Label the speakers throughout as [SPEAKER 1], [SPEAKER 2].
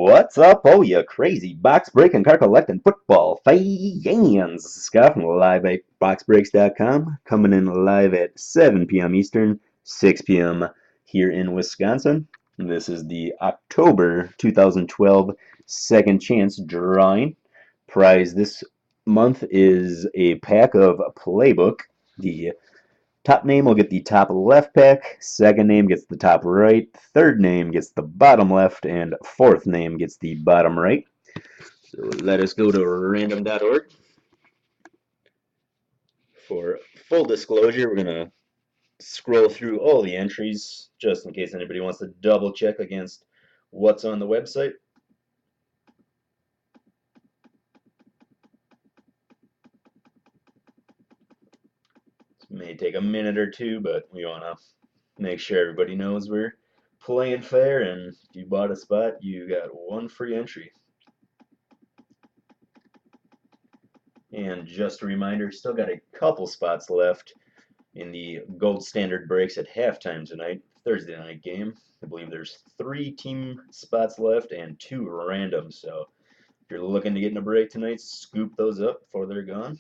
[SPEAKER 1] What's up, oh you crazy box breaking, car collecting football fans? Scott from live at boxbreaks.com, coming in live at 7 p.m. Eastern, 6 p.m. here in Wisconsin. This is the October 2012 Second Chance drawing. Prize this month is a pack of Playbook. The top name will get the top left pack, second name gets the top right, third name gets the bottom left, and fourth name gets the bottom right. So let us go to random.org. For full disclosure, we're going to scroll through all the entries just in case anybody wants to double check against what's on the website. This may take a minute or two, but we want to make sure everybody knows we're playing fair, and if you bought a spot, you got one free entry. And just a reminder, still got a couple spots left in the gold standard breaks at halftime tonight, Thursday night game. I believe there's 3 team spots left and 2 random. So if you're looking to get in a break tonight, scoop those up before they're gone.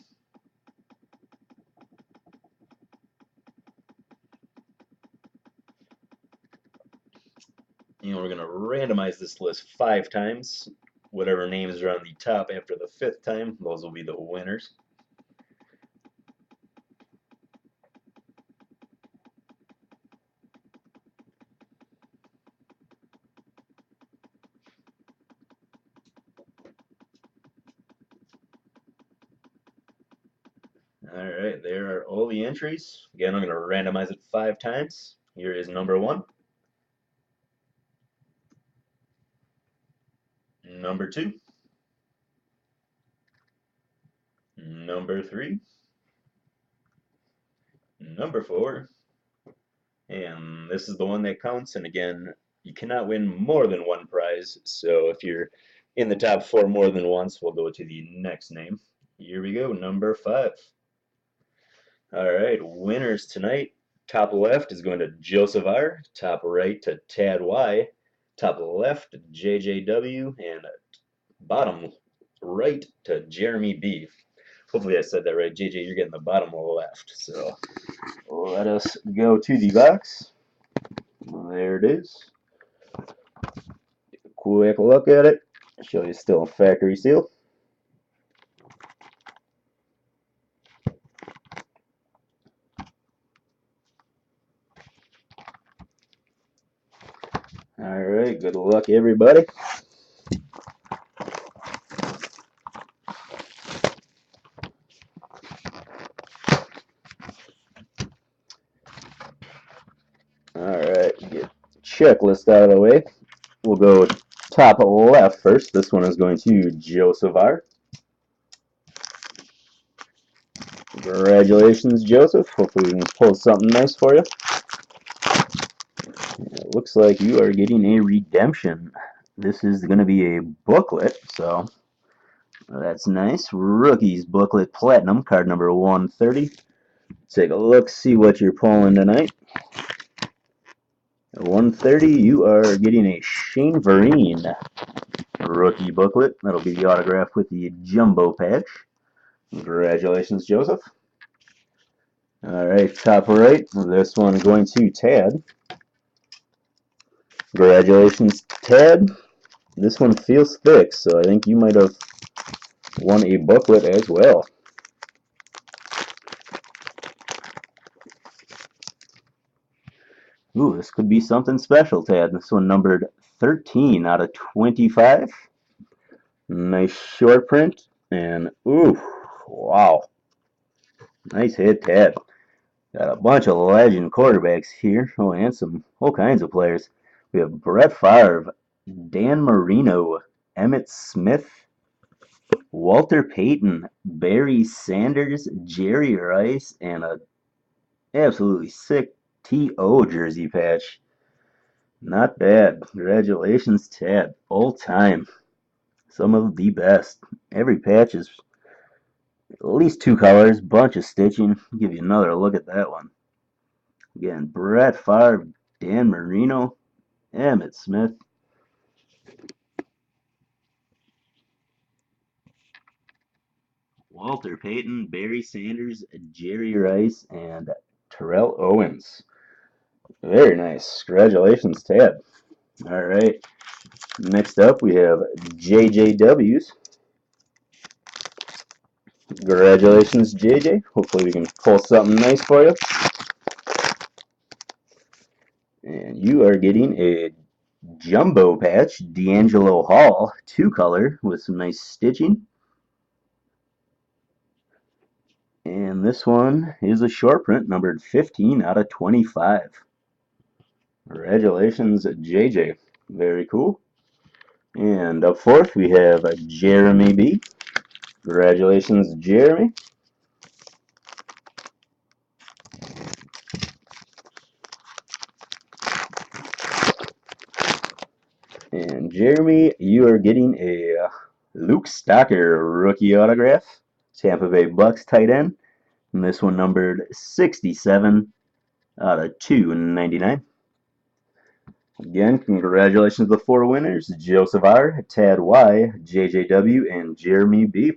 [SPEAKER 1] And we're going to randomize this list 5 times. Whatever names are on the top after the 5th time, those will be the winners. All right, there are all the entries. Again, I'm going to randomize it 5 times. Here is number 1, number 2, number 3, number 4, and this is the one that counts. And again, you cannot win more than one prize. So if you're in the top 4 more than once, we'll go to the next name. Here we go, number 5. All right, winners tonight. Top left is going to Joseph R. Top right to Tad Y. Top left, JJW. And bottom right to Jeremy B. Hopefully I said that right. JJ, you're getting the bottom left. So let us go to the box. There it is. Quick look at it. Show you still a factory seal. All right, good luck, everybody. All right, get checklist out of the way. We'll go top left first. This one is going to Joseph R. Congratulations, Joseph. Hopefully we can pull something nice for you. It looks like you are getting a redemption. This is going to be a booklet, so that's nice. Rookies booklet platinum, card number 130. Take a look, see what you're pulling tonight. At 130, you are getting a Shane Vereen rookie booklet. That'll be the autograph with the jumbo patch. Congratulations, Joseph. All right, top right. This one going to Tad. Congratulations, Tad. This one feels thick, so I think you might have won a booklet as well. Ooh, this could be something special, Tad. This one numbered 13 out of 25. Nice short print. And, ooh, wow. Nice hit, Tad. Got a bunch of legend quarterbacks here. Oh, and some all kinds of players. We have Brett Favre, Dan Marino, Emmitt Smith, Walter Payton, Barry Sanders, Jerry Rice, and a absolutely sick T.O. jersey patch. Not bad. Congratulations, Tad. All time. Some of the best. Every patch is at least 2 colors, bunch of stitching. I'll give you another look at that one. Again, Brett Favre, Dan Marino, Emmitt Smith. Walter Payton, Barry Sanders, Jerry Rice, and Terrell Owens. Very nice. Congratulations, Tad. All right. Next up, we have JJWs. Congratulations, JJ. Hopefully we can pull something nice for you. And you are getting a jumbo patch, D'Angelo Hall, 2-color with some nice stitching. And this one is a short print, numbered 15 out of 25. Congratulations, JJ. Very cool. And up fourth, we have Jeremy B. Congratulations, Jeremy. And Jeremy, you are getting a Luke Stocker rookie autograph, Tampa Bay Bucks tight end. And this one numbered 67 out of 299. Again, congratulations to the 4 winners, Joseph R., Tad Y., JJW, and Jeremy B.